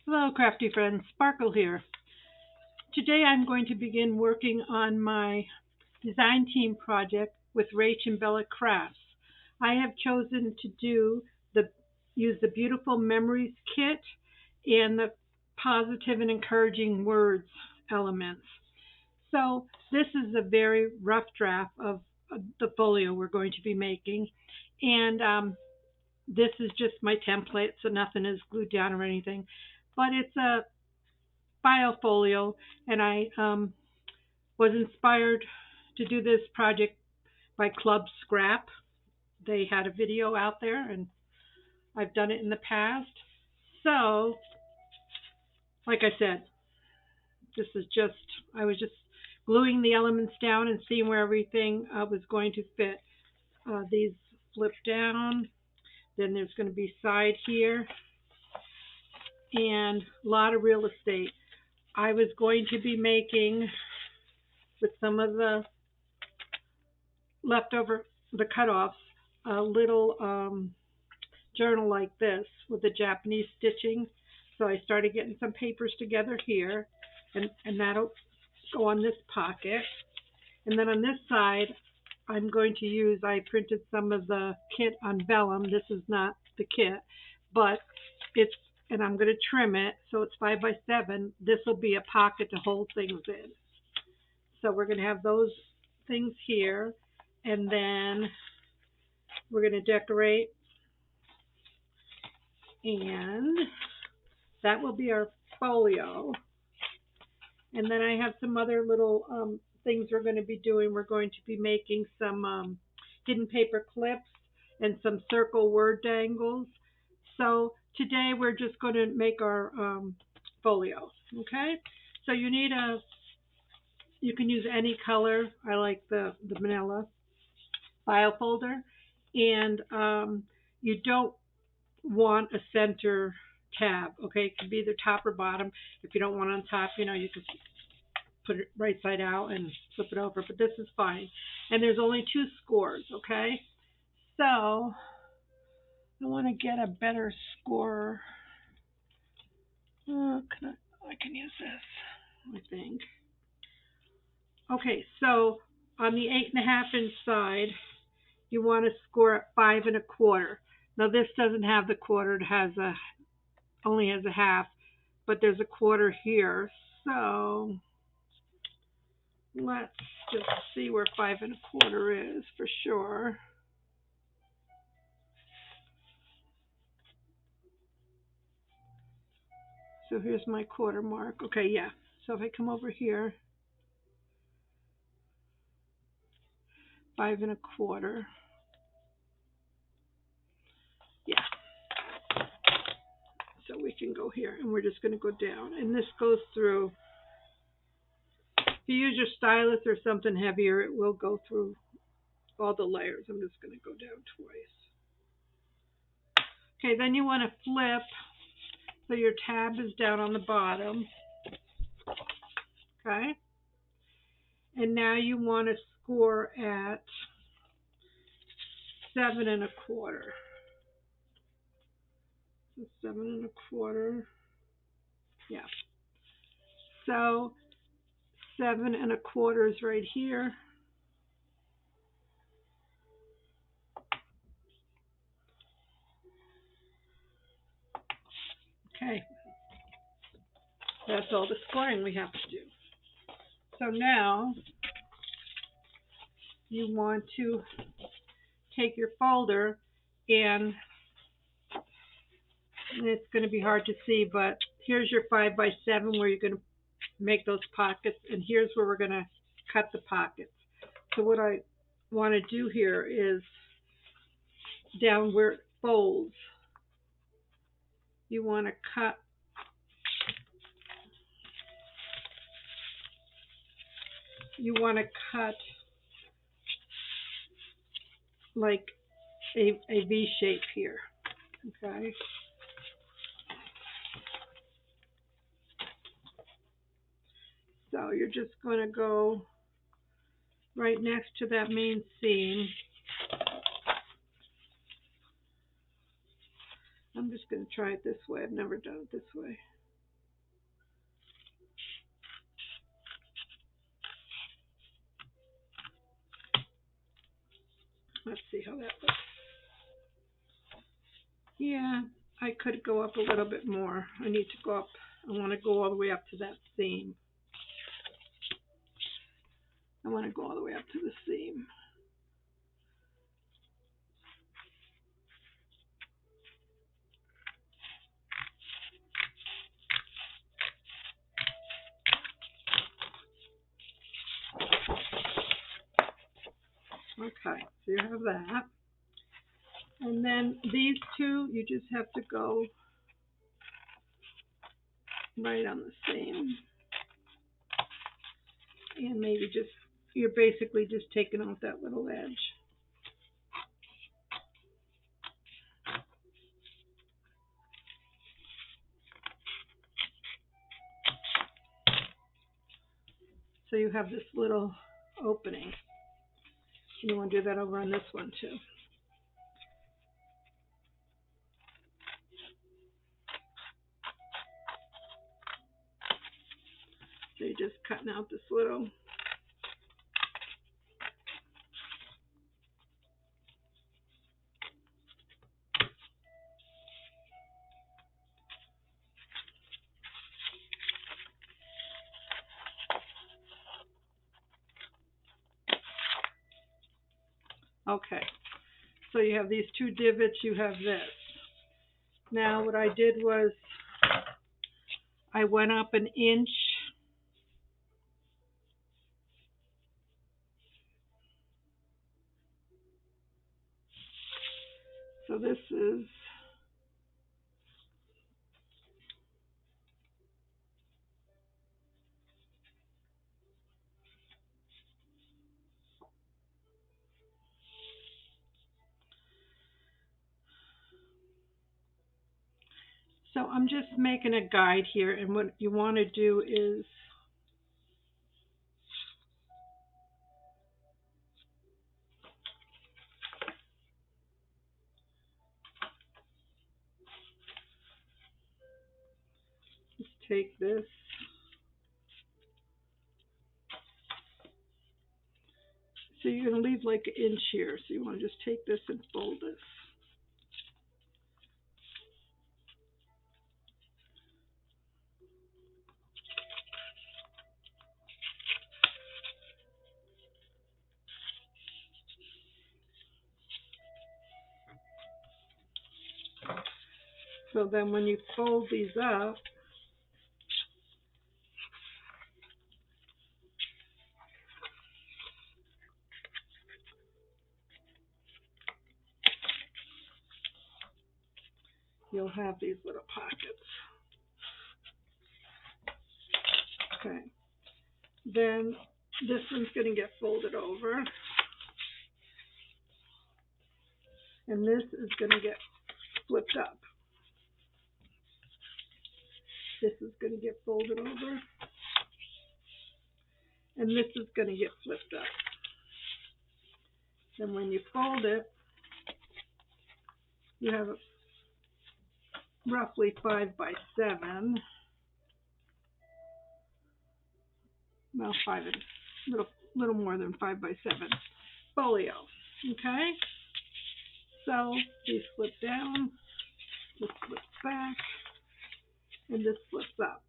Hello, crafty friends. Sparkle here. Today I'm going to begin working on my design team project with Rach and Bella Crafts. I have chosen to the use the Beautiful Memories kit and the positive and encouraging words elements. So this is a very rough draft of the folio we're going to be making, and this is just my template, so nothing is glued down or anything. But it's a biofolio, and I was inspired to do this project by Club Scrap. They had a video out there, and I've done it in the past. So, like I said, this is just, I was just gluing the elements down and seeing where everything was going to fit. These flip down, then there's going to be side here, and a lot of real estate. I was going to be making, with some of the leftover, the cutoffs, a little journal like this with the Japanese stitching. So I started getting some papers together here, and that'll go on this pocket. And then on this side, I'm going to use, I printed some of the kit on vellum. This is not the kit, but it's, and I'm going to trim it so it's 5 by 7. This will be a pocket to hold things in. So we're going to have those things here, and then we're going to decorate, and that will be our folio. And then I have some other little things we're going to be doing. We're going to be making some hidden paper clips and some circle word dangles. So today we're just going to make our folio. Okay? So you can use any color. I like the manila file folder. And you don't want a center tab. Okay? It can be either top or bottom. If you don't want it on top, you can put it right side out and flip it over, but this is fine. And there's only 2 scores, okay? So I want to get a better score. I can use this, I think. Okay, so on the 8.5-inch side, you want to score at 5 1/4. Now this doesn't have the quarter; it has only has a half, but there's a quarter here. So let's just see where 5 1/4 is for sure. So here's my quarter mark. Okay, yeah. So if I come over here, 5 1/4. Yeah. So we can go here, and we're just going to go down. And this goes through. If you use your stylus or something heavier, it will go through all the layers. I'm just going to go down twice. Okay, then you want to flip so your tab is down on the bottom. Okay? And now you want to score at 7 1/4. So 7 1/4. Yeah. So 7 1/4 is right here. Okay. That's all the scoring we have to do. So now you want to take your folder, and it's going to be hard to see, but here's your 5 by 7 where you're going to make those pockets, and here's where we're going to cut the pockets. So what I want to do here is down where it folds, you want to cut like a V shape here. Okay. So you're just going to go right next to that main seam. I'm just going to try it this way. I've never done it this way. Let's see how that looks. Yeah, I could go up a little bit more. I need to go up. I want to go all the way up to that seam. I want to go all the way up to the seam. Okay, so you have that. And then these two, you just have to go right on the seam. And maybe just, you're basically just taking off that little edge. So you have this little opening. And you want to do that over on this one too. So you're just cutting out this little. Okay, so you have these two divots, you have this. Now what I did was I went up an inch. So this is, so I'm just making a guide here, and what you want to do is just take this. So you're going to leave like an inch here, so you want to just take this and fold this. So then when you fold these up, you'll have these little pockets. Okay. Then this one's going to get folded over. And this is going to get flipped up. This is going to get folded over. And this is going to get flipped up. And when you fold it, you have a roughly 5 by 7. Well, little more than 5 by 7 folio. Okay? So these flip down, this flips back, and this flips up.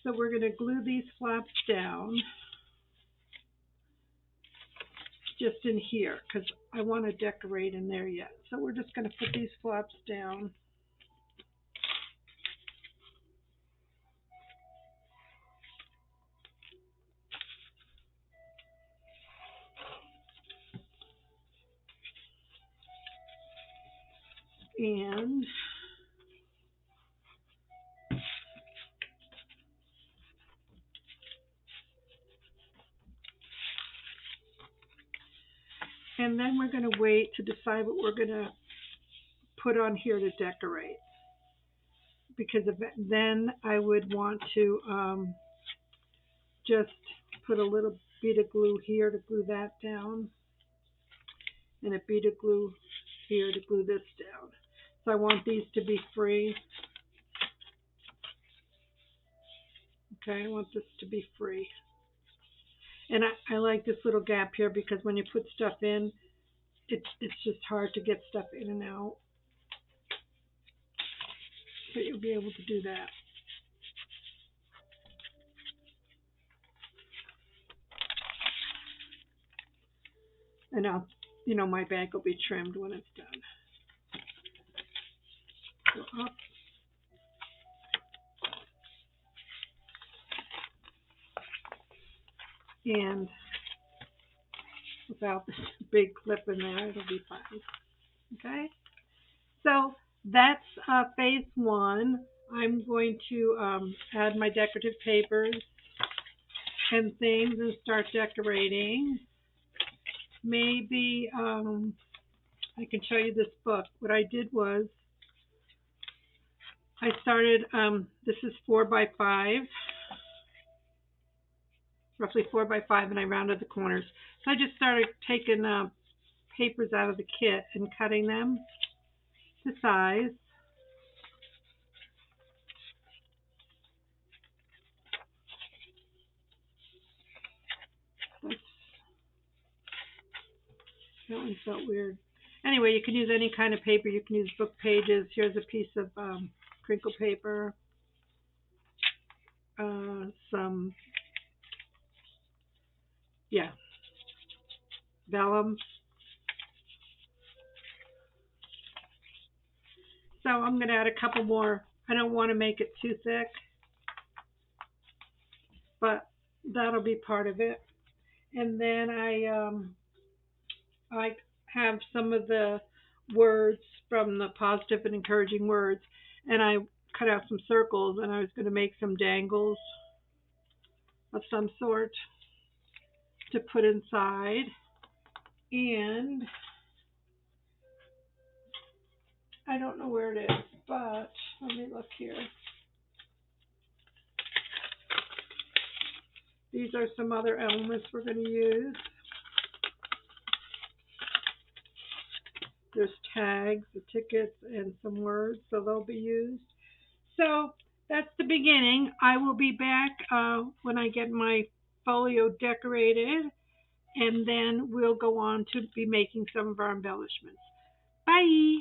So we're going to glue these flaps down just in here because I want to decorate in there yet. So we're just going to put these flaps down. And then we're going to wait to decide what we're going to put on here to decorate. Because then I would want to just put a little bead of glue here to glue that down. And a bead of glue here to glue this down. So I want these to be free. Okay, I want this to be free. And I like this little gap here because when you put stuff in, it's just hard to get stuff in and out, but you'll be able to do that. And my bag will be trimmed when it's done. Go up. And without this big clip in there, it'll be fine. Okay? So that's phase one. I'm going to add my decorative papers and things and start decorating. Maybe I can show you this book. What I did was I started, this is 4x5, roughly 4x5, and I rounded the corners. So I just started taking papers out of the kit and cutting them to size. That one felt weird. Anyway, you can use any kind of paper. You can use book pages. Here's a piece of crinkle paper. Some, vellum. So I'm going to add a couple more. I don't want to make it too thick, but that'll be part of it. And then I have some of the words from the positive and encouraging words, and I cut out some circles, and I was going to make some dangles of some sort to put inside. And I don't know where it is, but let me look here. These are some other elements we're going to use. There's tags, the tickets, and some words, so they'll be used. So that's the beginning. I will be back when I get my folio decorated, and then we'll go on to be making some of our embellishments. Bye!